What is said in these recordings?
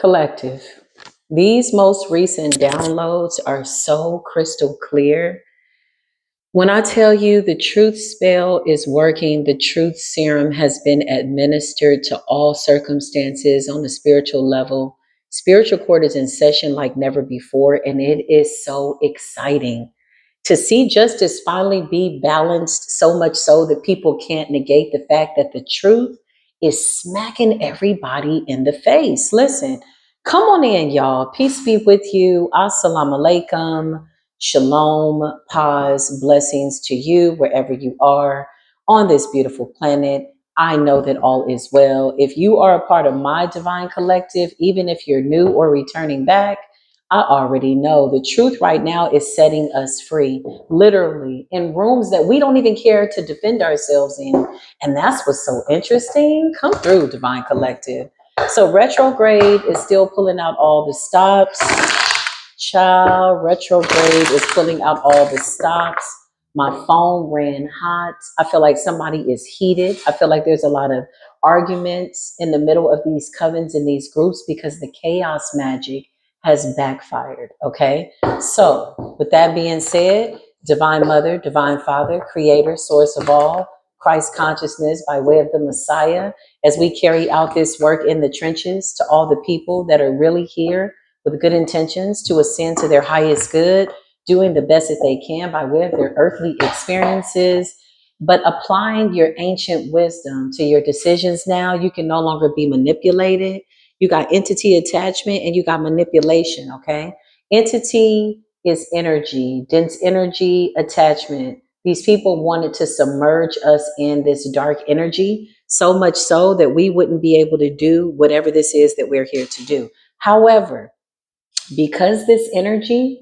Collective. These most recent downloads are so crystal clear. When I tell you the truth spell is working, the truth serum has been administered to all circumstances on the spiritual level. Spiritual court is in session like never before, and it is so exciting to see justice finally be balanced, so much so that people can't negate the fact that the truth is smacking everybody in the face. Listen, come on in, y'all. Peace be with you. Assalamu alaikum. Shalom, pause, blessings to you wherever you are on this beautiful planet. I know that all is well. If you are a part of my divine collective, even if you're new or returning back, I already know the truth right now is setting us free, literally in rooms that we don't even care to defend ourselves in. And that's what's so interesting. Come through, divine collective. So retrograde is still pulling out all the stops. Child, retrograde is pulling out all the stops. My phone ran hot. I feel like somebody is heated. I feel like there's a lot of arguments in the middle of these covens and these groups because the chaos magic has backfired. Okay. So, with that being said, Divine Mother, Divine Father, Creator, Source of all, Christ consciousness by way of the Messiah, as we carry out this work in the trenches to all the people that are really here with good intentions to ascend to their highest good, doing the best that they can by way of their earthly experiences, but applying your ancient wisdom to your decisions now. You can no longer be manipulated. You got entity attachment and you got manipulation, okay? Entity is energy, dense energy attachment. These people wanted to submerge us in this dark energy, so much so that we wouldn't be able to do whatever this is that we're here to do. However, because this energy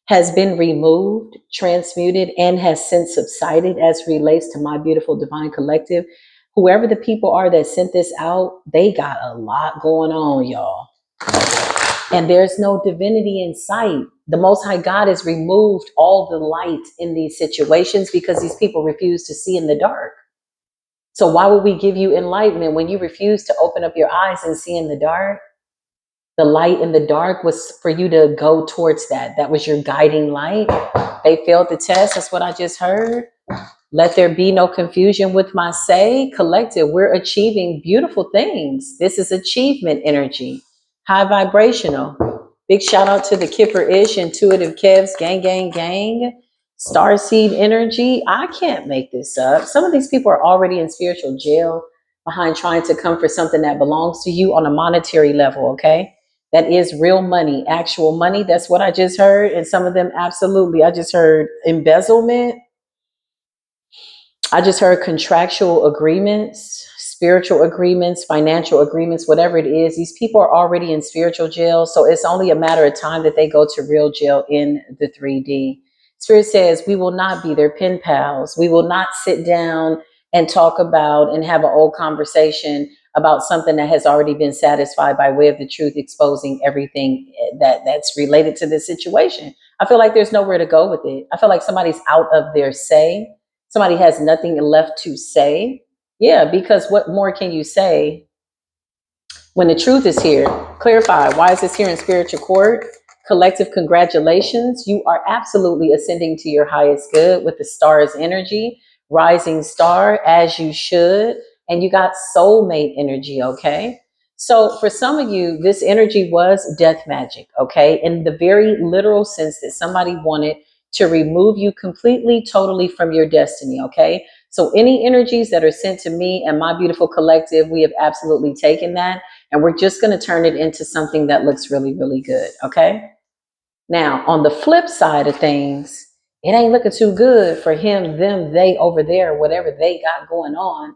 has been removed, transmuted, and has since subsided as relates to my beautiful divine collective, whoever the people are that sent this out, they got a lot going on, y'all. And there's no divinity in sight. The Most High God has removed all the light in these situations because these people refuse to see in the dark. So why would we give you enlightenment when you refuse to open up your eyes and see in the dark? The light in the dark was for you to go towards that. That was your guiding light. They failed the test. That's what I just heard. Let there be no confusion with my say. Collective, we're achieving beautiful things. This is achievement energy. High vibrational. Big shout out to the Kipper-ish, Intuitive Kevs, gang, gang, gang. Starseed energy. I can't make this up. Some of these people are already in spiritual jail behind trying to come for something that belongs to you on a monetary level, okay? That is real money, actual money. That's what I just heard. And some of them, absolutely. I just heard embezzlement. I just heard contractual agreements, spiritual agreements, financial agreements, whatever it is. These people are already in spiritual jail. So it's only a matter of time that they go to real jail in the 3D. Spirit says we will not be their pen pals. We will not sit down and talk about and have an old conversation about something that has already been satisfied by way of the truth, exposing everything that's related to this situation. I feel like there's nowhere to go with it. I feel like somebody's out of their say. Somebody has nothing left to say. Yeah, because what more can you say when the truth is here? Clarify, why is this here in spiritual court? Collective congratulations. You are absolutely ascending to your highest good with the star's energy, rising star, as you should. And you got soulmate energy, okay? So for some of you, this energy was death magic, okay? In the very literal sense that somebody wanted to remove you completely, totally from your destiny, okay? So any energies that are sent to me and my beautiful collective, we have absolutely taken that, and we're just going to turn it into something that looks really, really good, okay? Now, on the flip side of things, it ain't looking too good for him, them, they over there, whatever they got going on.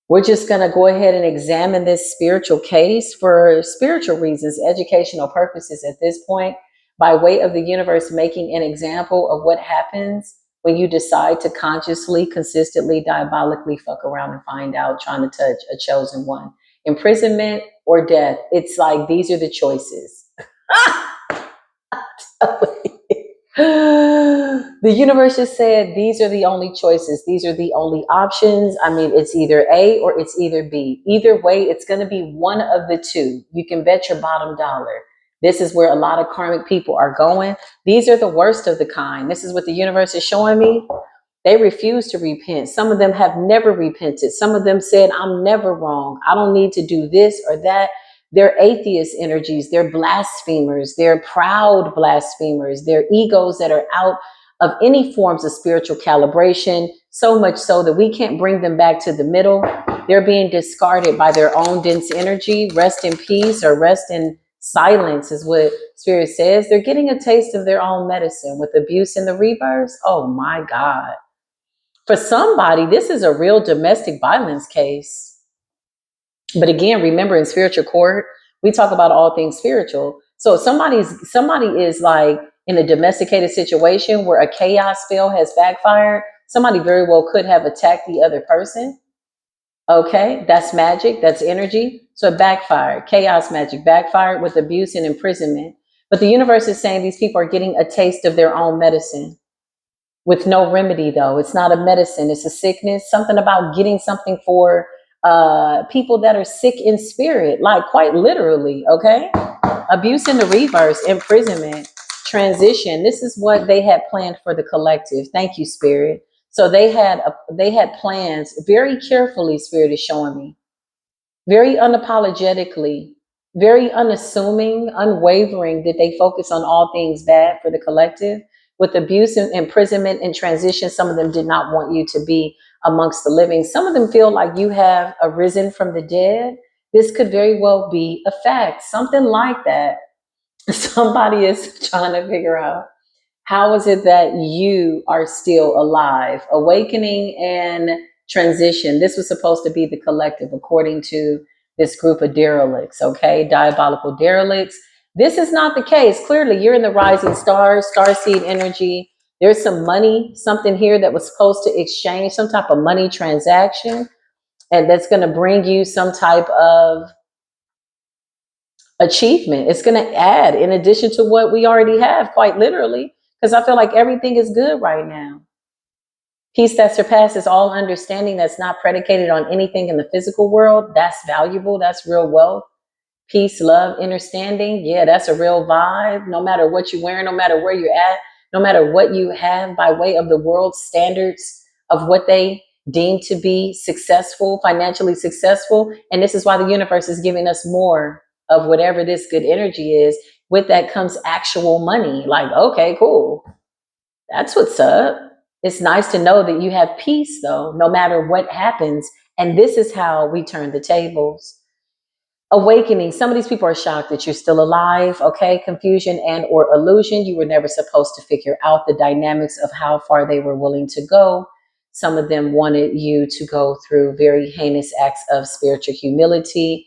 We're just going to go ahead and examine this spiritual case for spiritual reasons, educational purposes at this point, by way of the universe making an example of what happens when you decide to consciously, consistently, diabolically fuck around and find out, trying to touch a chosen one. Imprisonment or death. It's like these are the choices. The universe just said these are the only choices. These are the only options. I mean, it's either A or it's either B. Either way, it's going to be one of the two. You can bet your bottom dollar. This is where a lot of karmic people are going. These are the worst of the kind. This is what the universe is showing me. They refuse to repent. Some of them have never repented. Some of them said, I'm never wrong. I don't need to do this or that. They're atheist energies. They're blasphemers. They're proud blasphemers. They're egos that are out of any forms of spiritual calibration, so much so that we can't bring them back to the middle. They're being discarded by their own dense energy. Rest in peace or rest in silence is what Spirit says. They're getting a taste of their own medicine with abuse in the reverse. Oh my God. For somebody, this is a real domestic violence case. But again, remember in spiritual court, we talk about all things spiritual. So if somebody is like in a domesticated situation where a chaos spell has backfired, somebody very well could have attacked the other person. Okay, that's magic, that's energy. So it backfired. Chaos magic backfired with abuse and imprisonment. But the universe is saying these people are getting a taste of their own medicine with no remedy, though. It's not a medicine, it's a sickness. Something about getting something for people that are sick in spirit, like quite literally. Okay, abuse in the reverse, imprisonment, transition. This is what they had planned for the collective. Thank you, Spirit. So they had plans very carefully. Spirit is showing me very unapologetically, very unassuming, unwavering, that they focus on all things bad for the collective. With abuse and imprisonment and transition, some of them did not want you to be amongst the living. Some of them feel like you have arisen from the dead. This could very well be a fact, something like that. Somebody is trying to figure out, how is it that you are still alive? Awakening and transition. This was supposed to be the collective, according to this group of derelicts, okay? Diabolical derelicts. This is not the case. Clearly, you're in the rising stars, star seed energy. There's some money, something here that was supposed to exchange, some type of money transaction, and that's going to bring you some type of achievement. It's going to add in addition to what we already have, quite literally, because I feel like everything is good right now. Peace that surpasses all understanding, that's not predicated on anything in the physical world. That's valuable. That's real wealth. Peace, love, understanding. Yeah, that's a real vibe. No matter what you're wearing, no matter where you're at, no matter what you have by way of the world's standards of what they deem to be successful, financially successful. And this is why the universe is giving us more of whatever this good energy is. With that comes actual money. Like, okay, cool. That's what's up. It's nice to know that you have peace, though, no matter what happens. And this is how we turn the tables. Awakening. Some of these people are shocked that you're still alive. Okay, confusion and or illusion. You were never supposed to figure out the dynamics of how far they were willing to go. Some of them wanted you to go through very heinous acts of spiritual humility.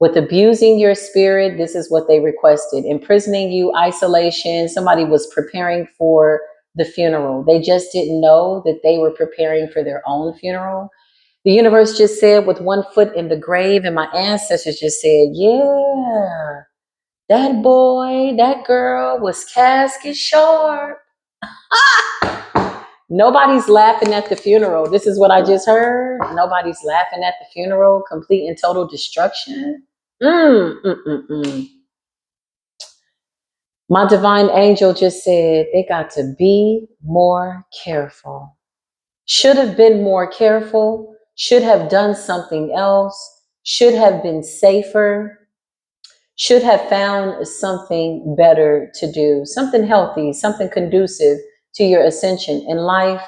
With abusing your spirit, this is what they requested. Imprisoning you, isolation. Somebody was preparing for the funeral. They just didn't know that they were preparing for their own funeral. The universe just said, with one foot in the grave, and my ancestors just said, yeah, that boy, that girl was casket sharp. Nobody's laughing at the funeral. This is what I just heard. Nobody's laughing at the funeral. Complete and total destruction. Mm, mm, mm, mm. My divine angel just said they got to be more careful. Should have been more careful, should have done something else, should have been safer, should have found something better to do, something healthy, something conducive to your ascension in life.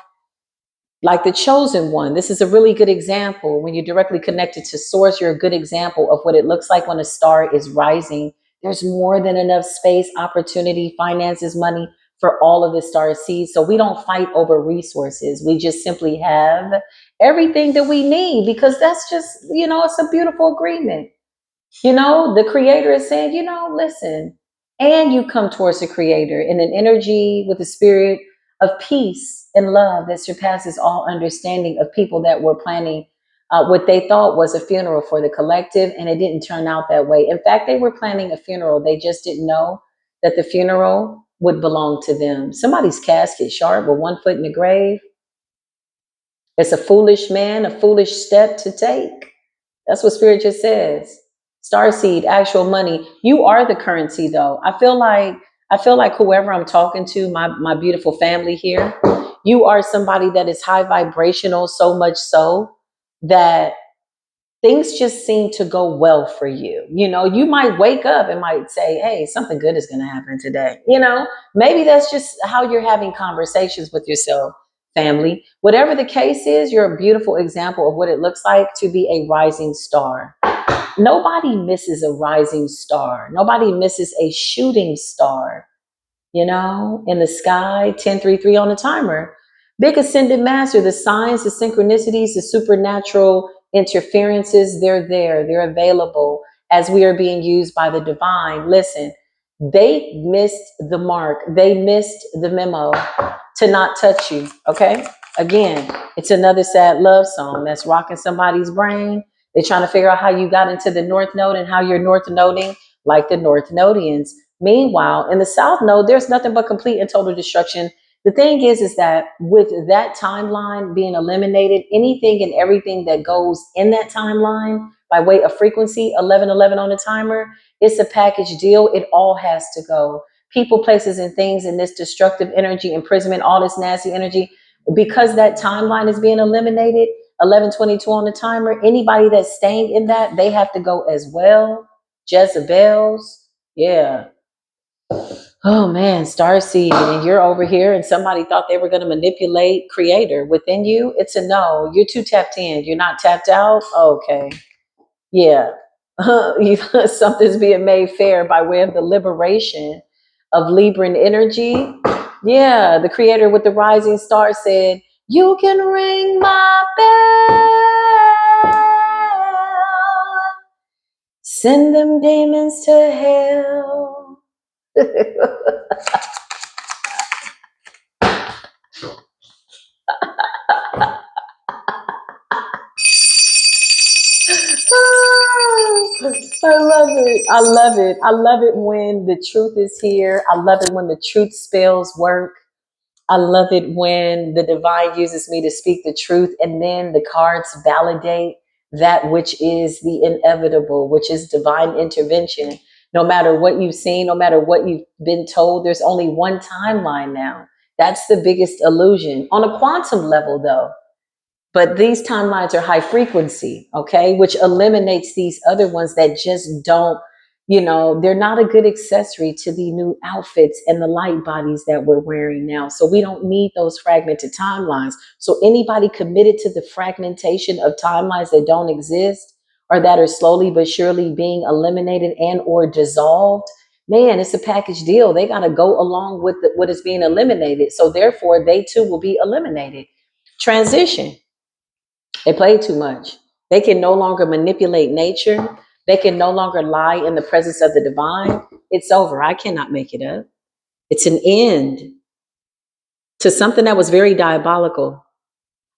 Like the chosen one, this is a really good example. When you're directly connected to source, you're a good example of what it looks like when a star is rising. There's more than enough space, opportunity, finances, money for all of the star seeds. So we don't fight over resources. We just simply have everything that we need, because that's just, it's a beautiful agreement. The creator is saying, listen, and you come towards the creator in an energy with a spirit of peace and love that surpasses all understanding, of people that were planning what they thought was a funeral for the collective, and it didn't turn out that way. In fact, they were planning a funeral. They just didn't know that the funeral would belong to them. Somebody's casket sharp with 1 foot in the grave. It's a foolish man, a foolish step to take. That's what Spirit just says. Starseed, actual money. You are the currency, though. I feel like whoever I'm talking to, my beautiful family here, you are somebody that is high vibrational, so much so that things just seem to go well for you. You might wake up and might say, hey, something good is going to happen today. Maybe that's just how you're having conversations with yourself, family. Whatever the case is, you're a beautiful example of what it looks like to be a rising star. Nobody misses a rising star. Nobody misses a shooting star, in the sky, 1033 on the timer. Big ascended master, the signs, the synchronicities, the supernatural interferences, they're there, they're available as we are being used by the divine. Listen, they missed the mark, they missed the memo to not touch you, okay? Again, it's another sad love song that's rocking somebody's brain. They're trying to figure out how you got into the North Node and how you're North Noding like the North Nodians. Meanwhile, in the South Node, there's nothing but complete and total destruction. The thing is that with that timeline being eliminated, anything and everything that goes in that timeline by way of frequency, 1111 on the timer, it's a package deal. It all has to go. People, places, and things in this destructive energy, imprisonment, all this nasty energy, because that timeline is being eliminated, 1122 on the timer, anybody that's staying in that, they have to go as well. Jezebels, yeah. Oh man, starseed, and you're over here, and somebody thought they were going to manipulate creator within you. It's a no. You're too tapped in. You're not tapped out. Okay, yeah. Something's being made fair by way of the liberation of Libran energy. Yeah, the creator with the rising star said, "You can ring my bell, send them demons to hell." I love it. I love it. I love it when the truth is here. I love it when the truth spells work. I love it when the divine uses me to speak the truth and then the cards validate that which is the inevitable, which is divine intervention. No matter what you've seen, no matter what you've been told, there's only one timeline now. That's the biggest illusion. On a quantum level, though, but these timelines are high frequency, okay, which eliminates these other ones that just don't, they're not a good accessory to the new outfits and the light bodies that we're wearing now. So we don't need those fragmented timelines. So anybody committed to the fragmentation of timelines that don't exist or that are slowly but surely being eliminated and or dissolved, man, it's a package deal. They got to go along with what is being eliminated. So therefore, they too will be eliminated. Transition. They play too much. They can no longer manipulate nature. They can no longer lie in the presence of the divine. It's over. I cannot make it up. It's an end to something that was very diabolical.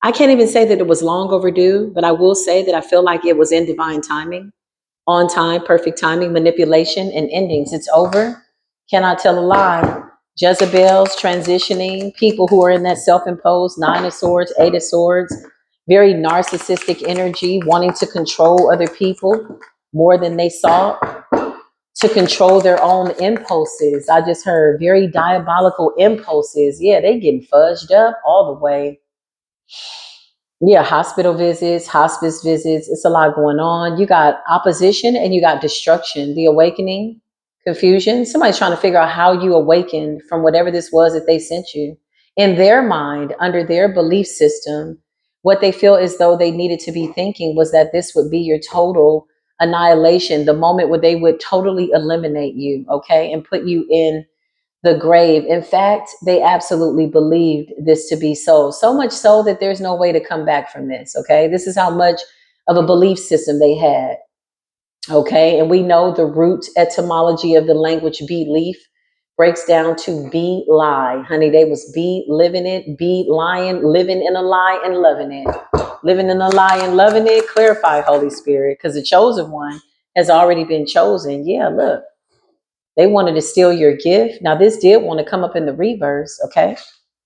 I can't even say that it was long overdue, but I will say that I feel like it was in divine timing, on time, perfect timing, manipulation, and endings. It's over. Cannot tell a lie. Jezebels, transitioning, people who are in that self-imposed 9 of Swords, 8 of Swords, very narcissistic energy, wanting to control other people more than they sought, to control their own impulses. I just heard very diabolical impulses. Yeah, they getting fudged up all the way. Yeah, hospital visits, hospice visits. It's a lot going on. You got opposition and you got destruction, the awakening, confusion. Somebody's trying to figure out how you awakened from whatever this was that they sent you. In their mind, under their belief system, what they feel as though they needed to be thinking was that this would be your total annihilation, the moment where they would totally eliminate you, okay, and put you in the grave. In fact, they absolutely believed this to be so, so much so that there's no way to come back from this. Okay. This is how much of a belief system they had. Okay. And we know the root etymology of the language belief breaks down to be lie. Honey, they was be living it, be lying, living in a lie and loving it. Living in a lie and loving it. Clarify, Holy Spirit, because the chosen one has already been chosen. Yeah, look. They wanted to steal your gift. Now, this did want to come up in the reverse, okay?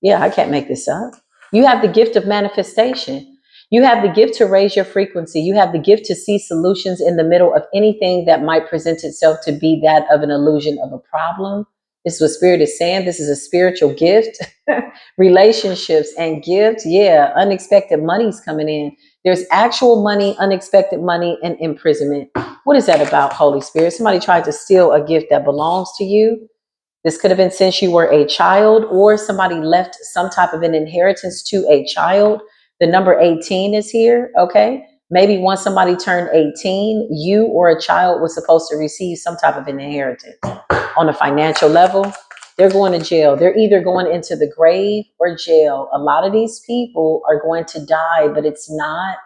Yeah, I can't make this up. You have the gift of manifestation. You have the gift to raise your frequency. You have the gift to see solutions in the middle of anything that might present itself to be that of an illusion of a problem. This is what Spirit is saying. This is a spiritual gift. Relationships and gifts. Yeah, unexpected money's coming in. There's actual money, unexpected money, and imprisonment. What is that about, Holy Spirit? Somebody tried to steal a gift that belongs to you. This could have been since you were a child, or somebody left some type of an inheritance to a child. The number 18 is here, okay? Maybe once somebody turned 18, you or a child was supposed to receive some type of an inheritance. On a financial level, they're going to jail. They're either going into the grave or jail. A lot of these people are going to die, but it's not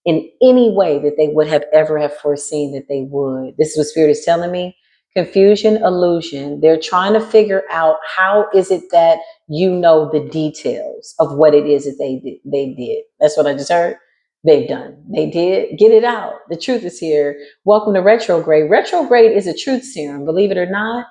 in any way that they would have ever have foreseen that they would. This is what Spirit is telling me. Confusion, illusion. They're trying to figure out how is it that you know the details of what it is that they did. That's what I just heard. They've done. They did. Get it out. The truth is here. Welcome to retrograde. Retrograde is a truth serum, believe it or not.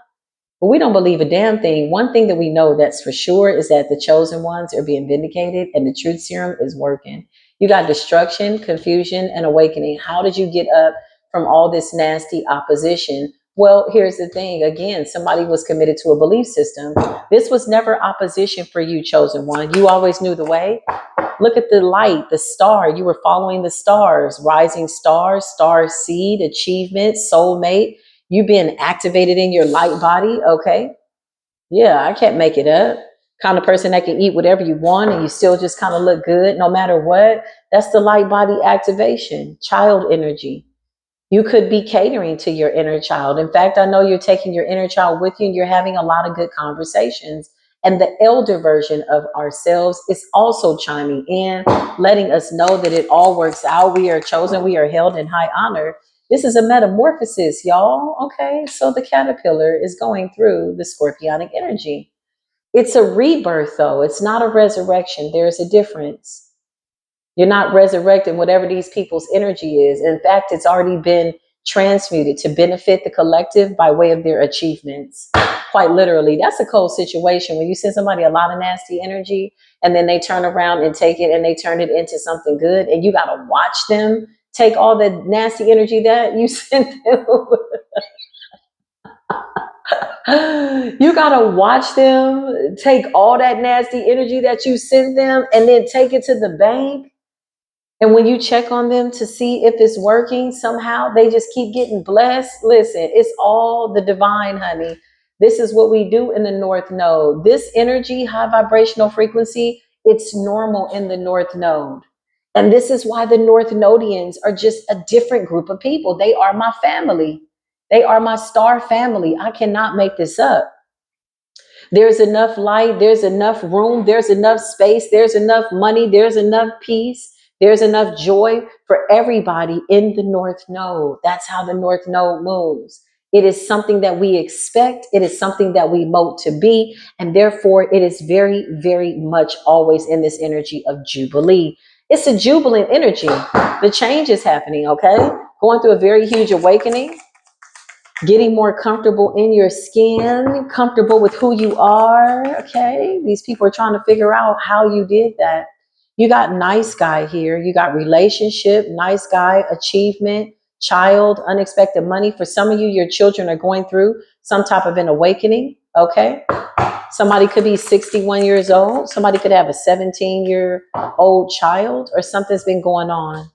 But we don't believe a damn thing. One thing that we know that's for sure is that the chosen ones are being vindicated and the truth serum is working. You got destruction, confusion, and awakening. How did you get up from all this nasty opposition? Well, here's the thing. Again, somebody was committed to a belief system. This was never opposition for you, chosen one. You always knew the way. Look at the light, the star. You were following the stars, rising stars, star seed, achievement, soulmate. You being activated in your light body. Okay. Yeah, I can't make it up. Kind of person that can eat whatever you want and you still just kind of look good no matter what. That's the light body activation, child energy. You could be catering to your inner child. In fact, I know you're taking your inner child with you and you're having a lot of good conversations. And the elder version of ourselves is also chiming in, letting us know that it all works out. We are chosen. We are held in high honor. This is a metamorphosis, y'all. Okay, so the caterpillar is going through the scorpionic energy. It's a rebirth, though. It's not a resurrection. There's a difference. You're not resurrecting whatever these people's energy is. In fact, it's already been transmuted to benefit the collective by way of their achievements. Quite literally, that's a cold situation when you send somebody a lot of nasty energy and then they turn around and take it and they turn it into something good, and you got to watch them take all the nasty energy that you sent them. You got to watch them take all that nasty energy that you sent them and then take it to the bank. And when you check on them to see if it's working, somehow they just keep getting blessed. Listen, it's all the divine, honey. This is what we do in the North Node. This energy, high vibrational frequency, it's normal in the North Node. And this is why the North Nodians are just a different group of people. They are my family. They are my star family. I cannot make this up. There's enough light, there's enough room, there's enough space, there's enough money, there's enough peace, there's enough joy for everybody in the North Node. That's how the North Node moves. It is something that we expect, it is something that we mold to be, and therefore it is very, very much always in this energy of Jubilee. It's a jubilant energy. The change is happening, okay? Going through a very huge awakening, getting more comfortable in your skin, comfortable with who you are. Okay. These people are trying to figure out how you did that. You got nice guy here. You got relationship, nice guy, achievement, child, unexpected money. For some of you, your children are going through some type of an awakening. Okay. Somebody could be 61 years old. Somebody could have a 17-year-old child, or something's been going on.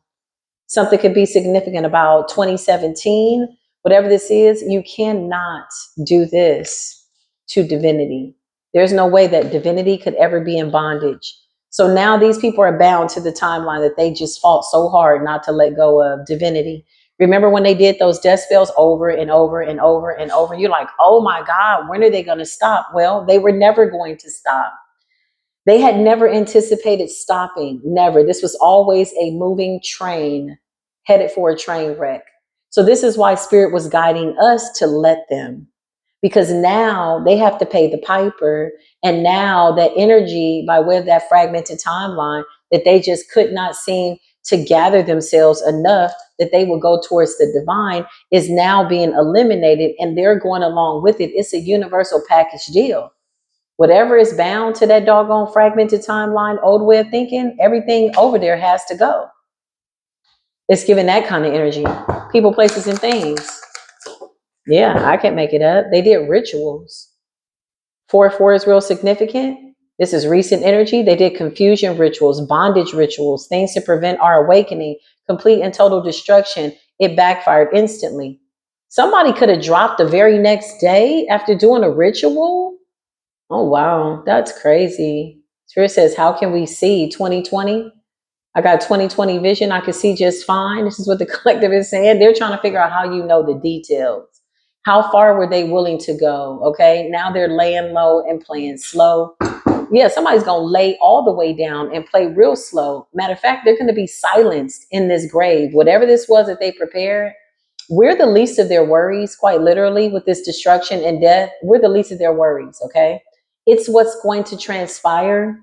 Something could be significant about 2017. Whatever this is, you cannot do this to divinity. There's no way that divinity could ever be in bondage. So now these people are bound to the timeline that they just fought so hard not to let go of divinity. Remember when they did those death spells over and over and over and over? You're like, oh my God, when are they going to stop? Well, they were never going to stop. They had never anticipated stopping, never. This was always a moving train headed for a train wreck. So this is why Spirit was guiding us to let them, because now they have to pay the piper. And now that energy, by way of that fragmented timeline, that they just could not seem to gather themselves enough, that they would go towards the divine is now being eliminated, and they're going along with it. It's a universal package deal. Whatever is bound to that doggone fragmented timeline, old way of thinking, everything over there has to go. It's giving that kind of energy. People, places, and things. Yeah, I can't make it up. They did rituals. 4-4 is real significant. This is recent energy. They did confusion rituals, bondage rituals, things to prevent our awakening, complete and total destruction. It backfired instantly. Somebody could have dropped the very next day after doing a ritual. Oh, wow. That's crazy. Spirit says, how can we see 2020? I got 2020 vision. I can see just fine. This is what the collective is saying. They're trying to figure out how you know the details. How far were they willing to go? Okay. Now they're laying low and playing slow. Yeah, somebody's going to lay all the way down and play real slow. Matter of fact, they're going to be silenced in this grave. Whatever this was that they prepared, we're the least of their worries, quite literally, with this destruction and death. We're the least of their worries. Okay. It's what's going to transpire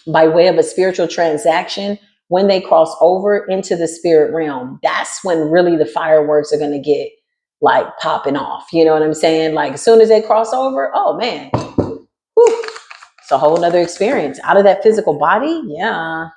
by way of a spiritual transaction when they cross over into the spirit realm. That's when really the fireworks are going to get like popping off. You know what I'm saying? Like as soon as they cross over, oh man, whew, it's a whole nother experience out of that physical body. Yeah.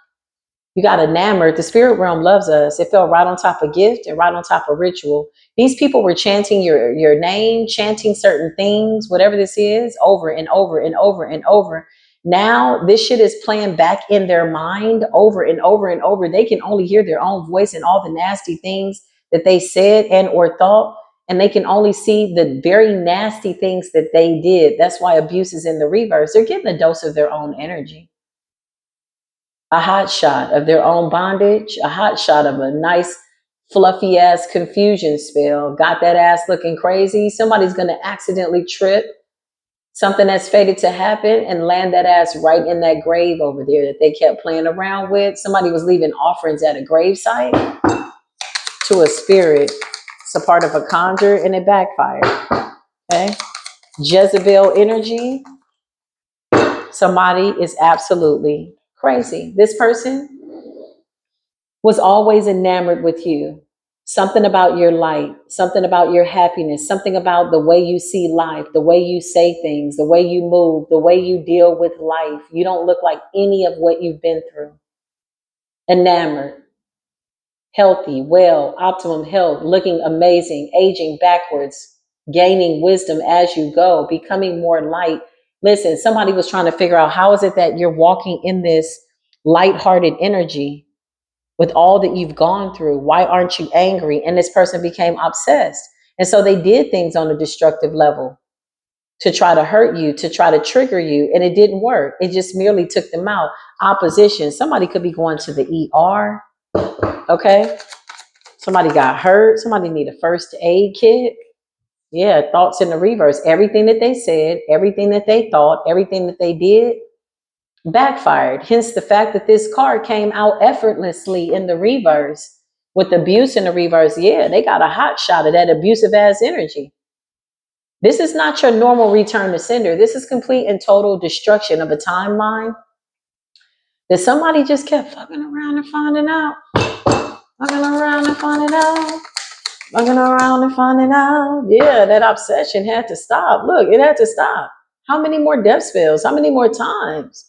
You got enamored. The spirit realm loves us. It fell right on top of gift and right on top of ritual. These people were chanting your name, chanting certain things, whatever this is, over and over and over and over. Now this shit is playing back in their mind over and over and over. They can only hear their own voice and all the nasty things that they said and or thought. And they can only see the very nasty things that they did. That's why abuse is in the reverse. They're getting a dose of their own energy. A hot shot of their own bondage, a hot shot of a nice fluffy ass confusion spell. Got that ass looking crazy. Somebody's going to accidentally trip something that's fated to happen and land that ass right in that grave over there that they kept playing around with. Somebody was leaving offerings at a gravesite to a spirit. It's a part of a conjure and it backfired. Okay. Jezebel energy. Somebody is absolutely crazy. This person was always enamored with you. Something about your light, something about your happiness, something about the way you see life, the way you say things, the way you move, the way you deal with life. You don't look like any of what you've been through. Enamored, healthy, well, optimum health, looking amazing, aging backwards, gaining wisdom as you go, becoming more light. Listen, somebody was trying to figure out how is it that you're walking in this lighthearted energy with all that you've gone through. Why aren't you angry? And this person became obsessed. And so they did things on a destructive level to try to hurt you, to try to trigger you. And it didn't work. It just merely took them out. Opposition. Somebody could be going to the ER. Okay. Somebody got hurt. Somebody need a first aid kit. Yeah. Thoughts in the reverse. Everything that they said, everything that they thought, everything that they did backfired. Hence the fact that this card came out effortlessly in the reverse with abuse in the reverse. Yeah, they got a hot shot of that abusive ass energy. This is not your normal return to sender. This is complete and total destruction of a timeline that somebody just kept fucking around and finding out. Fucking around and finding out. Fucking around and finding out. Yeah, that obsession had to stop. Look, it had to stop. How many more death spells? How many more times?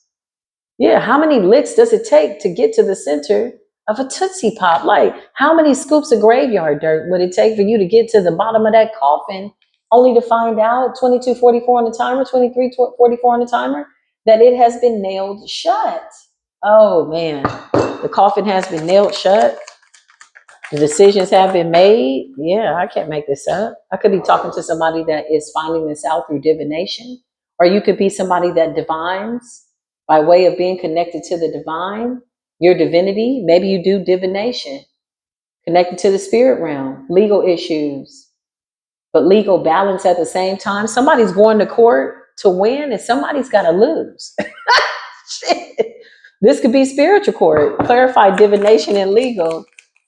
Yeah, how many licks does it take to get to the center of a Tootsie Pop? Like, how many scoops of graveyard dirt would it take for you to get to the bottom of that coffin, only to find out 22:44 on the timer, 23:44 on the timer, that it has been nailed shut? Oh, man. The coffin has been nailed shut. The decisions have been made. Yeah, I can't make this up. I could be talking to somebody that is finding this out through divination, or you could be somebody that divines by way of being connected to the divine, your divinity. Maybe you do divination, connected to the spirit realm, legal issues, but legal balance at the same time. Somebody's going to court to win and somebody's got to lose. Shit. This could be spiritual court. Clarify divination and legal.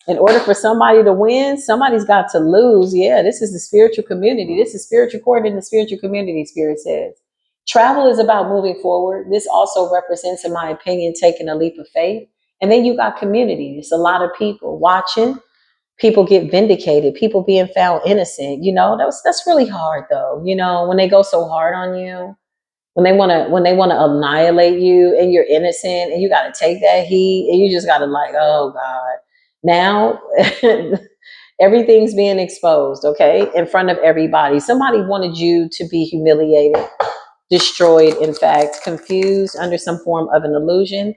In order for somebody to win, somebody's got to lose. Yeah, this is the spiritual community. This is spiritual court in the spiritual community, Spirit says. Travel is about moving forward. This also represents, in my opinion, taking a leap of faith. And then you got community. It's a lot of people watching, People get vindicated, people being found innocent. That's really hard though. When they go so hard on you, when they want to annihilate you and you're innocent and you got to take that heat and you just got to like, oh God, now everything's being exposed, okay, in front of everybody. Somebody wanted you to be humiliated, destroyed, in fact, confused under some form of an illusion.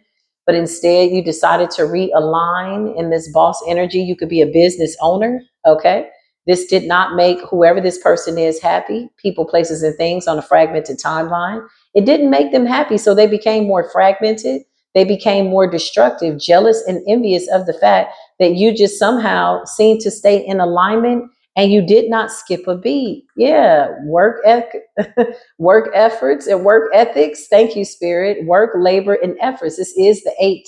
But instead, you decided to realign in this boss energy. You could be a business owner, okay? This did not make whoever this person is happy, people, places, and things on a fragmented timeline. It didn't make them happy, so they became more fragmented. They became more destructive, jealous, and envious of the fact that you just somehow seemed to stay in alignment and you did not skip a beat. Yeah, work efforts and work ethics. Thank you, Spirit. Work, labor, and efforts. This is the Eight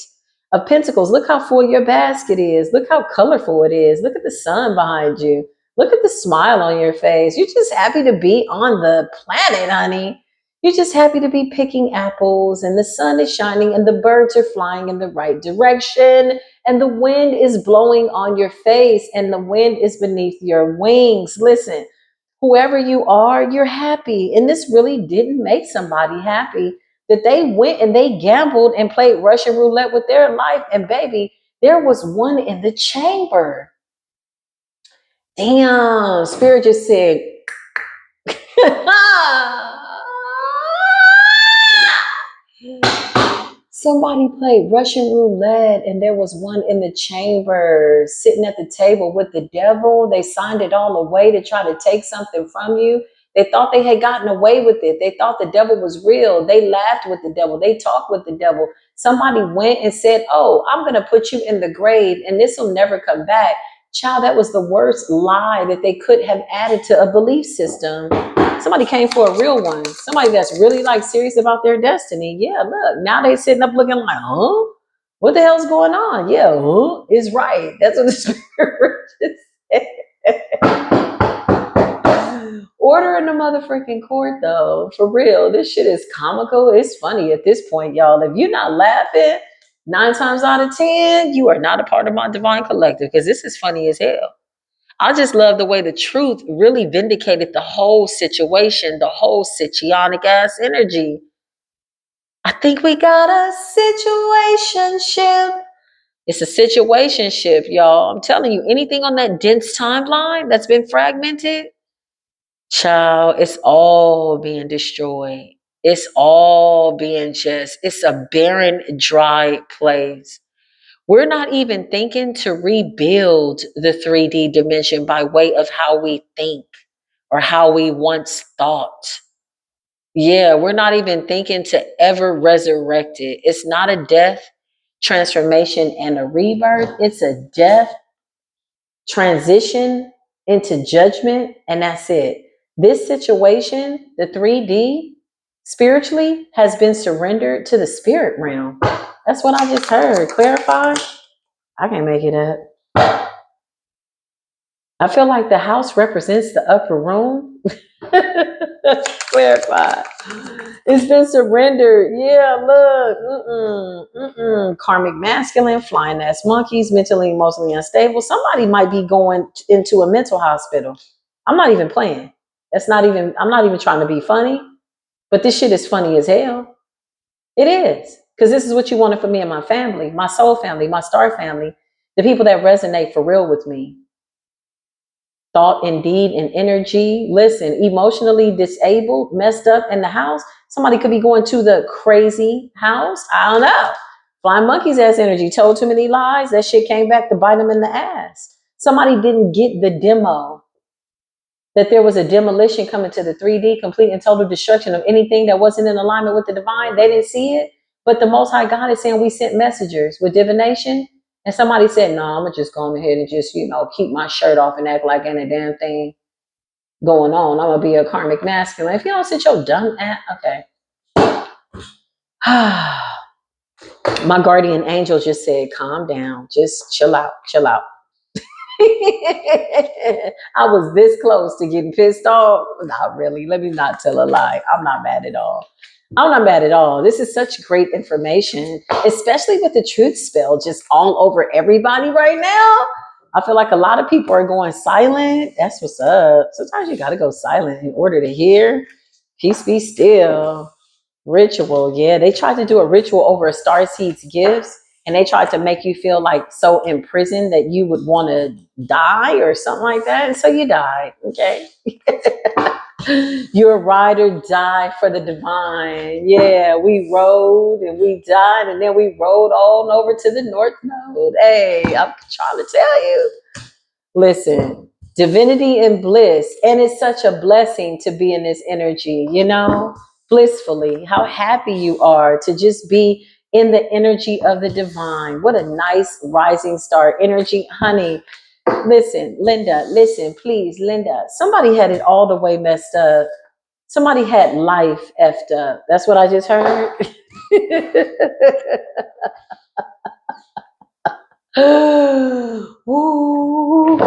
of Pentacles. Look how full your basket is. Look how colorful it is. Look at the sun behind you. Look at the smile on your face. You're just happy to be on the planet, honey. You're just happy to be picking apples, and the sun is shining, and the birds are flying in the right direction, and the wind is blowing on your face, and the wind is beneath your wings. Listen, whoever you are, you're happy. And this really didn't make somebody happy, that they went and they gambled and played Russian roulette with their life. And baby, there was one in the chamber. Damn, Spirit just said, somebody played Russian roulette and there was one in the chamber sitting at the table with the devil. They signed it all away to try to take something from you. They thought they had gotten away with it. They thought the devil was real. They laughed with the devil. They talked with the devil. Somebody went and said, oh, I'm going to put you in the grave and this will never come back. Child, that was the worst lie that they could have added to a belief system. Somebody came for a real one. Somebody that's really like serious about their destiny. Yeah, look, now they sitting up looking like, huh? What the hell's going on? Yeah, huh? Is right. That's what the spirit just said. Order in the motherfucking court, though. For real. This shit is comical. It's funny at this point, y'all. If you're not laughing, 9 times out of 10, you are not a part of my divine collective, because this is funny as hell. I just love the way the truth really vindicated the whole situation, the whole situationship ass energy. I think we got a situationship. It's a situationship, y'all. I'm telling you, anything on that dense timeline that's been fragmented, child, it's all being destroyed. It's all being it's a barren, dry place. We're not even thinking to rebuild the 3D dimension by way of how we think or how we once thought. Yeah, we're not even thinking to ever resurrect it. It's not a death, transformation, and a rebirth. It's a death, transition into judgment, and that's it. This situation, the 3D, spiritually, has been surrendered to the spirit realm. That's what I just heard. Clarify? I can't make it up. I feel like the house represents the upper room. Clarify. It's been surrendered. Yeah, look. Karmic masculine, flying ass monkeys, mentally, emotionally unstable. Somebody might be going into a mental hospital. I'm not even playing. I'm not even trying to be funny, but this shit is funny as hell. It is. Because this is what you wanted for me and my family, my soul family, my star family, the people that resonate for real with me. Thought and deed and energy. Listen, emotionally disabled, messed up in the house. Somebody could be going to the crazy house. I don't know. Flying monkeys ass energy. Told too many lies. That shit came back to bite them in the ass. Somebody didn't get the demo that there was a demolition coming to the 3D, complete and total destruction of anything that wasn't in alignment with the divine. They didn't see it. But the Most High God is saying we sent messengers with divination. And somebody said, no, I'm going to just go ahead and just, keep my shirt off and act like ain't a damn thing going on. I'm going to be a karmic masculine. If you don't sit your dumb ass, okay. My guardian angel just said, calm down. Just chill out. Chill out. I was this close to getting pissed off. Not really. Let me not tell a lie. I'm not mad at all. I'm not mad at all. This is such great information, especially with the truth spell just all over everybody right now. I feel like a lot of people are going silent. That's what's up. Sometimes you got to go silent in order to hear. Peace be still. Ritual. Yeah, they tried to do a ritual over a starseed's gifts, and they tried to make you feel like so imprisoned that you would want to die or something like that. And so you died. Okay. You're ride or die for the divine. Yeah, we rode and we died, and then we rode on over to the North Node. Hey, I'm trying to tell you. Listen, divinity and bliss. And it's such a blessing to be in this energy, blissfully. How happy you are to just be in the energy of the divine. What a nice rising star energy, honey. Listen, Linda, listen, please, Linda. Somebody had it all the way messed up. Somebody had life effed up. That's what I just heard. Ooh, ooh.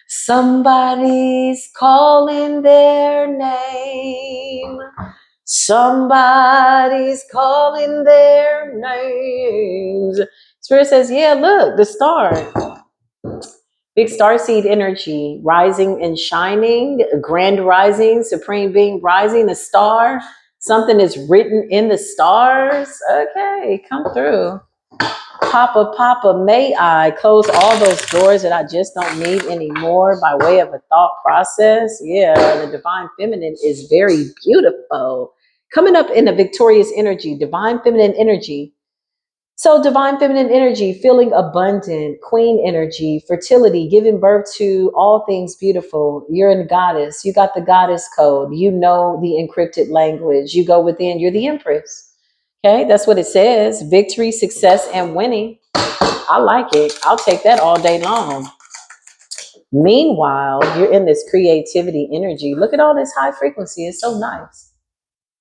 Somebody's calling their name. Somebody's calling their names. Spirit says, yeah, look, the star. Big star seed energy, rising and shining, grand rising, supreme being rising, the star. Something is written in the stars. Okay, come through. Papa, Papa, may I close all those doors that I just don't need anymore by way of a thought process? Yeah, the divine feminine is very beautiful. Coming up in the victorious energy, divine feminine energy. So, divine feminine energy, feeling abundant, queen energy, fertility, giving birth to all things beautiful. You're a goddess. You got the goddess code. You know the encrypted language. You go within, you're the empress. Okay, that's what it says. Victory, success, and winning. I like it. I'll take that all day long. Meanwhile, you're in this creativity energy. Look at all this high frequency. It's so nice.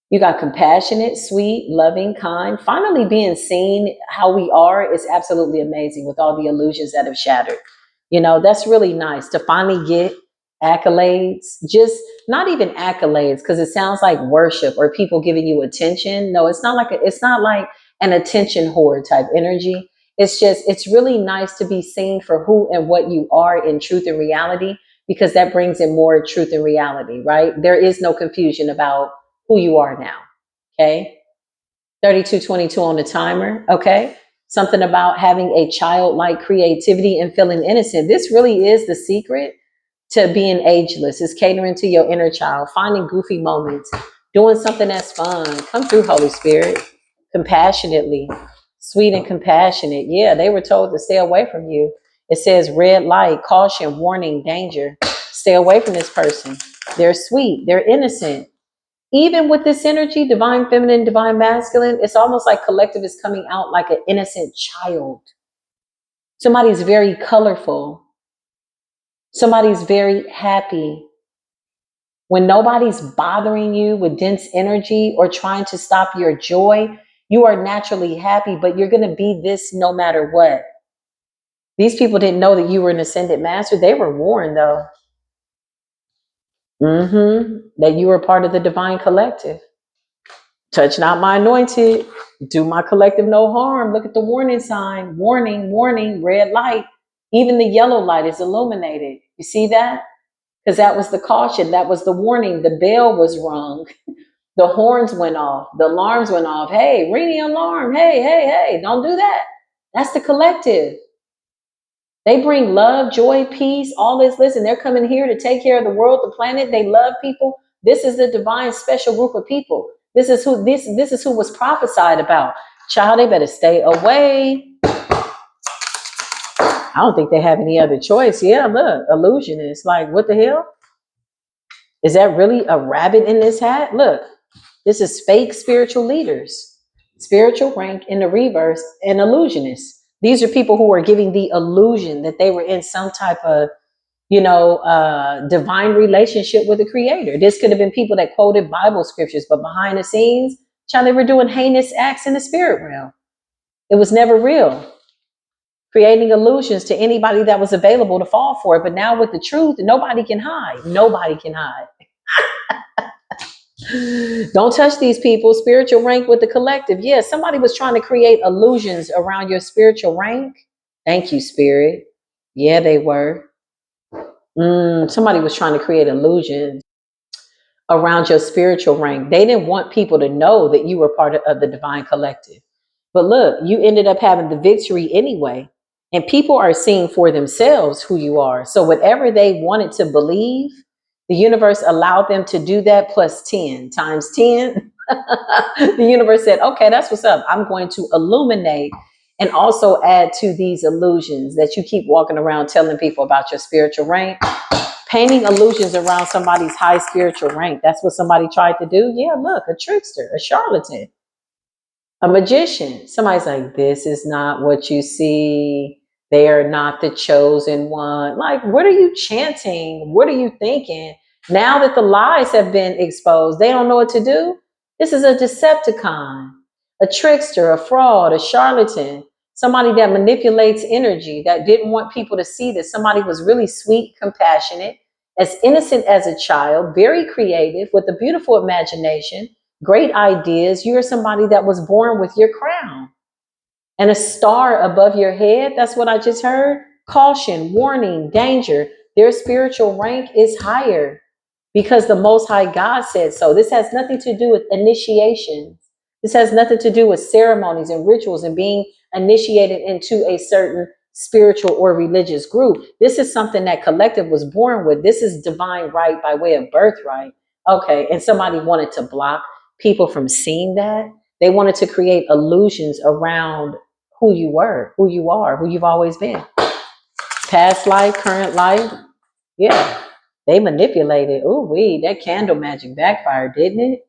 You got compassionate, sweet, loving, kind. Finally being seen how we are is absolutely amazing with all the illusions that have shattered. That's really nice to finally get accolades, just not even accolades, because it sounds like worship or people giving you attention. No, it's not like an attention whore type energy. It's really nice to be seen for who and what you are in truth and reality, because that brings in more truth and reality, right? There is no confusion about who you are now. Okay. 3222 on the timer. Okay. Something about having a childlike creativity and feeling innocent. This really is the secret to being ageless, is catering to your inner child, finding goofy moments, doing something that's fun. Come through, Holy Spirit, compassionately, sweet and compassionate. Yeah, they were told to stay away from you. It says red light, caution, warning, danger. Stay away from this person. They're sweet, they're innocent. Even with this energy, divine feminine, divine masculine, it's almost like collective is coming out like an innocent child. Somebody's very colorful. Somebody's very happy. When nobody's bothering you with dense energy or trying to stop your joy, you are naturally happy, but you're going to be this no matter what. These people didn't know that you were an ascended master. They were warned, though. That you were part of the divine collective. Touch not my anointed. Do my collective no harm. Look at the warning sign. Warning, warning, red light. Even the yellow light is illuminated. You see that? Because that was the caution. That was the warning. The bell was rung. The horns went off. The alarms went off. Hey, ring the alarm. Hey, hey, hey. Don't do that. That's the collective. They bring love, joy, peace, all this. Listen, they're coming here to take care of the world, the planet. They love people. This is the divine special group of people. This is who was prophesied about. Child, they better stay away. I don't think they have any other choice. Yeah, look, illusionist. Like, what the hell? Is that really a rabbit in this hat? Look, this is fake spiritual leaders. Spiritual rank in the reverse and illusionists. These are people who are giving the illusion that they were in some type of divine relationship with the creator. This could have been people that quoted Bible scriptures, but behind the scenes, child, they were doing heinous acts in the spirit realm. It was never real. Creating illusions to anybody that was available to fall for it. But now with the truth, nobody can hide. Nobody can hide. Don't touch these people. Spiritual rank with the collective. Yeah, somebody was trying to create illusions around your spiritual rank. Thank you, Spirit. Yeah, they were. Somebody was trying to create illusions around your spiritual rank. They didn't want people to know that you were part of the divine collective. But look, you ended up having the victory anyway. And people are seeing for themselves who you are. So whatever they wanted to believe, the universe allowed them to do that plus 10 times 10. The universe said, okay, that's what's up. I'm going to illuminate and also add to these illusions that you keep walking around telling people about your spiritual rank, painting illusions around somebody's high spiritual rank. That's what somebody tried to do. Yeah, look, a trickster, a charlatan, a magician. Somebody's like, this is not what you see. They are not the chosen one. Like, what are you chanting? What are you thinking? Now that the lies have been exposed, they don't know what to do. This is a Decepticon, a trickster, a fraud, a charlatan, somebody that manipulates energy, that didn't want people to see that somebody was really sweet, compassionate, as innocent as a child, very creative, with a beautiful imagination, great ideas. You're somebody that was born with your crown and a star above your head. That's what I just heard. Caution, warning, danger. Their spiritual rank is higher because the Most High God said so. This has nothing to do with initiation. This has nothing to do with ceremonies and rituals and being initiated into a certain spiritual or religious group. This is something that collective was born with. This is divine right by way of birthright. Okay, and somebody wanted to block people from seeing that. They wanted to create illusions around who you were, who you are, who you've always been. Past life, current life. Yeah. They manipulated. Ooh, that candle magic backfired, didn't it?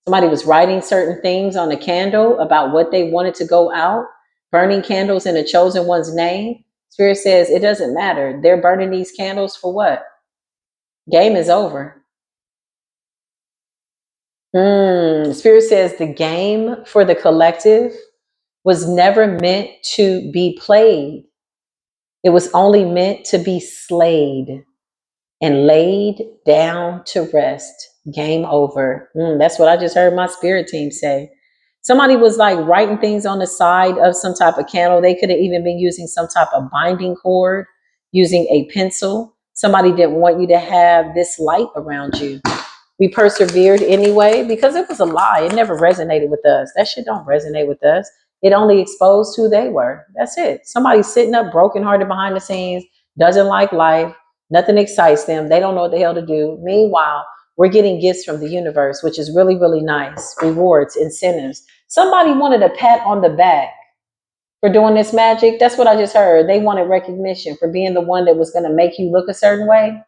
Somebody was writing certain things on a candle about what they wanted to go out, burning candles in a chosen one's name. Spirit says it doesn't matter. They're burning these candles for what? Game is over. Spirit says the game for the collective was never meant to be played. It was only meant to be slayed and laid down to rest. Game over. That's what I just heard my spirit team say. Somebody was like writing things on the side of some type of candle. They could have even been using some type of binding cord, using a pencil. Somebody didn't want you to have this light around you. We persevered anyway because it was a lie. It never resonated with us. That shit don't resonate with us. It only exposed who they were. That's it. Somebody sitting up brokenhearted behind the scenes, doesn't like life, nothing excites them. They don't know what the hell to do. Meanwhile, we're getting gifts from the universe, which is really, really nice. Rewards, incentives. Somebody wanted a pat on the back for doing this magic. That's what I just heard. They wanted recognition for being the one that was going to make you look a certain way.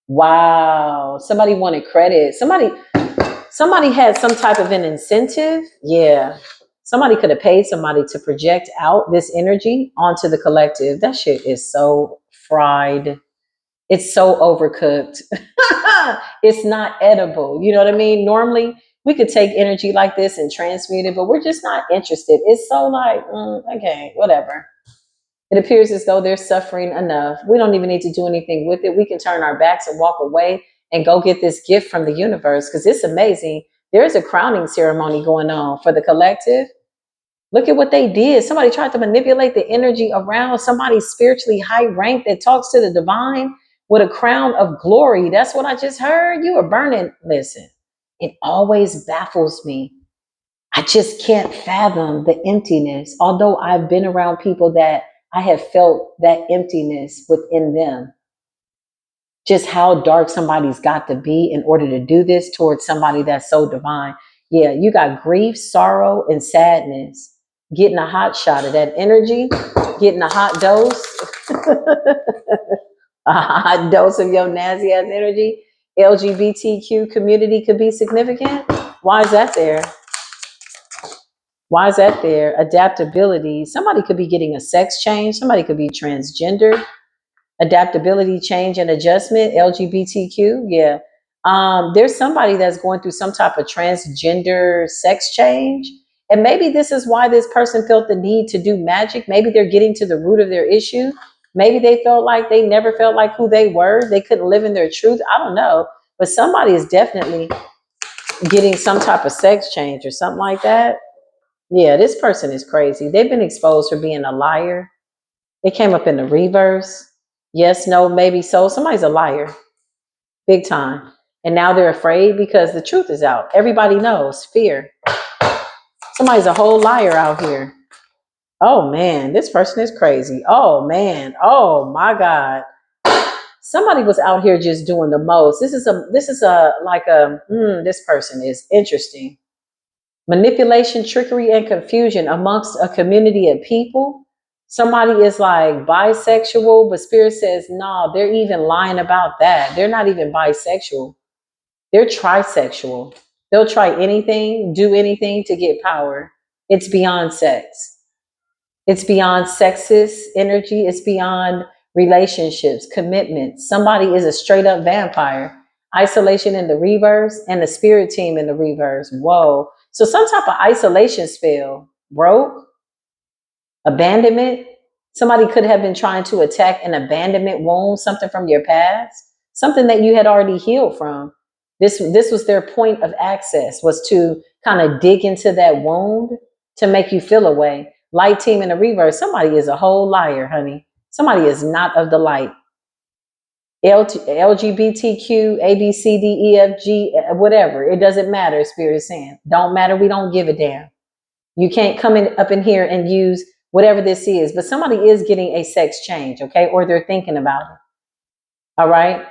Wow. Somebody wanted credit. Somebody had some type of an incentive. Yeah. Somebody could have paid somebody to project out this energy onto the collective. That shit is so fried. It's so overcooked. It's not edible. You know what I mean? Normally, we could take energy like this and transmute it, but we're just not interested. It's so like, okay, whatever. It appears as though they're suffering enough. We don't even need to do anything with it. We can turn our backs and walk away and go get this gift from the universe because it's amazing. There's a crowning ceremony going on for the collective. Look at what they did. Somebody tried to manipulate the energy around somebody spiritually high rank that talks to the divine with a crown of glory. That's what I just heard. You are burning. Listen, it always baffles me. I just can't fathom the emptiness. Although I've been around people that I have felt that emptiness within them. Just how dark somebody's got to be in order to do this towards somebody that's so divine. Yeah, you got grief, sorrow, and sadness. Getting a hot shot of that energy, getting a hot dose, a hot dose of your nasty ass energy. LGBTQ community could be significant. Why is that there? Why is that there? Adaptability. Somebody could be getting a sex change. Somebody could be transgender. Adaptability, change, and adjustment. LGBTQ. Yeah. There's somebody that's going through some type of transgender sex change. And maybe this is why this person felt the need to do magic. Maybe they're getting to the root of their issue. Maybe they felt like they never felt like who they were. They couldn't live in their truth. I don't know. But somebody is definitely getting some type of sex change or something like that. Yeah, this person is crazy. They've been exposed for being a liar. It came up in the reverse. Yes, no, maybe so. Somebody's a liar, big time. And now they're afraid because the truth is out. Everybody knows fear. Somebody's a whole liar out here. Oh man, this person is crazy. Oh man. Oh my God. Somebody was out here just doing the most. This person is interesting. Manipulation, trickery, and confusion amongst a community of people. Somebody is like bisexual, but Spirit says, no, they're even lying about that. They're not even bisexual. They're trisexual. They'll try anything, do anything to get power. It's beyond sex. It's beyond sexist energy. It's beyond relationships, commitment. Somebody is a straight up vampire. Isolation in the reverse and the spirit team in the reverse. Whoa. So some type of isolation spell broke, abandonment. Somebody could have been trying to attack an abandonment wound, something from your past, something that you had already healed from. This was their point of access, was to kind of dig into that wound to make you feel away. Light team in the reverse. Somebody is a whole liar, honey. Somebody is not of the light. LGBTQ, A, B, C, D, E, F, G, whatever. It doesn't matter, Spirit is saying. Don't matter. We don't give a damn. You can't come up in here and use whatever this is. But somebody is getting a sex change, okay? Or they're thinking about it. All right.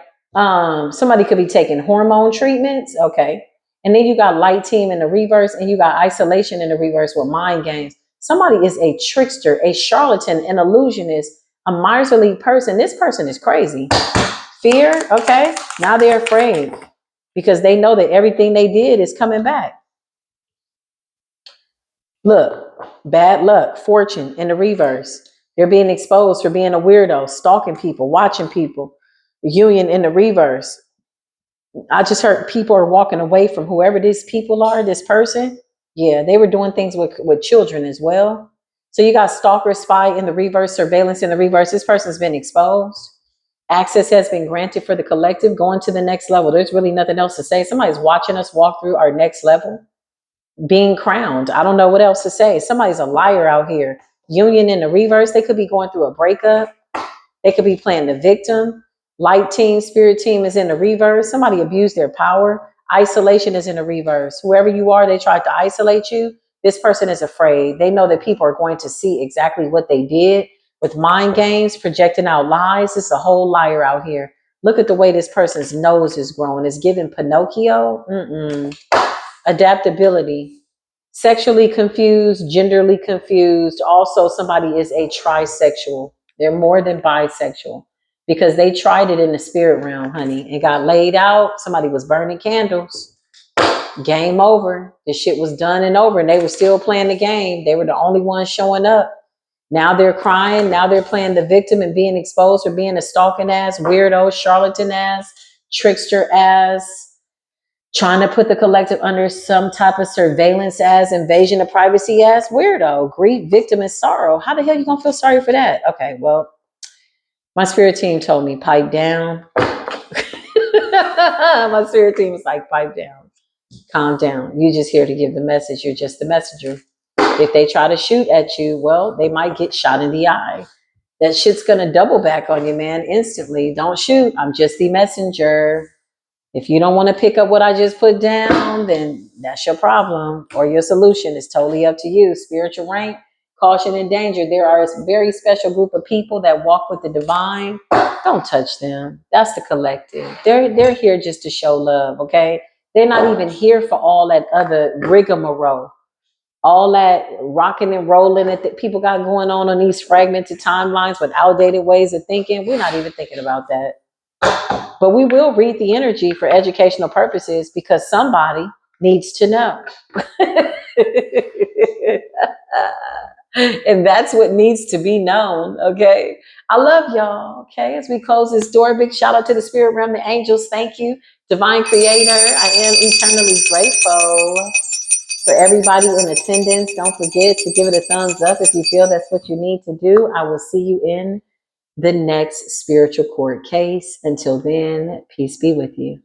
Somebody could be taking hormone treatments, okay. And then you got light team in the reverse, and you got isolation in the reverse with mind games. Somebody is a trickster, a charlatan, an illusionist, a miserly person. This person is crazy. Fear, okay. Now they're afraid because they know that everything they did is coming back. Look, bad luck, fortune in the reverse. They're being exposed for being a weirdo, stalking people, watching people. Union in the reverse. I just heard people are walking away from whoever these people are, this person. Yeah, they were doing things with children as well. So you got stalker, spy in the reverse, surveillance in the reverse. This person's been exposed. Access has been granted for the collective, going to the next level. There's really nothing else to say. Somebody's watching us walk through our next level, being crowned. I don't know what else to say. Somebody's a liar out here. Union in the reverse. They could be going through a breakup. They could be playing the victim. Light team, spirit team is in the reverse. Somebody abused their power. Isolation is in the reverse. Whoever you are, they tried to isolate you. This person is afraid. They know that people are going to see exactly what they did with mind games, projecting out lies. It's a whole liar out here. Look at the way this person's nose is growing. It's giving Pinocchio. Adaptability. Sexually confused, genderly confused. Also, somebody is a trisexual. They're more than bisexual because they tried it in the spirit realm, honey, and got laid out. Somebody was burning candles. Game over. The shit was done and over, and they were still playing the game. They were the only ones showing up. Now they're crying. Now they're playing the victim and being exposed for being a stalking ass, weirdo, charlatan ass, trickster ass, trying to put the collective under some type of surveillance as invasion of privacy as weirdo, grief, victim, and sorrow. How the hell you gonna feel sorry for that? Okay, well, my spirit team told me pipe down. My spirit team was like, pipe down, calm down. You're just here to give the message. You're just the messenger. If they try to shoot at you, well, they might get shot in the eye. That shit's gonna double back on you, man, instantly. Don't shoot. I'm just the messenger. If you don't want to pick up what I just put down, then that's your problem or your solution. It's totally up to you. Spiritual rank, caution, and danger. There are a very special group of people that walk with the divine. Don't touch them. That's the collective. They're here just to show love, okay? They're not even here for all that other rigmarole, all that rocking and rolling that people got going on these fragmented timelines with outdated ways of thinking. We're not even thinking about that. But we will read the energy for educational purposes because somebody needs to know. And that's what needs to be known, okay? I love y'all, okay? As we close this door, big shout out to the spirit realm, the angels, thank you. Divine Creator, I am eternally grateful for everybody in attendance. Don't forget to give it a thumbs up if you feel that's what you need to do. I will see you in the next spiritual court case. Until then, peace be with you.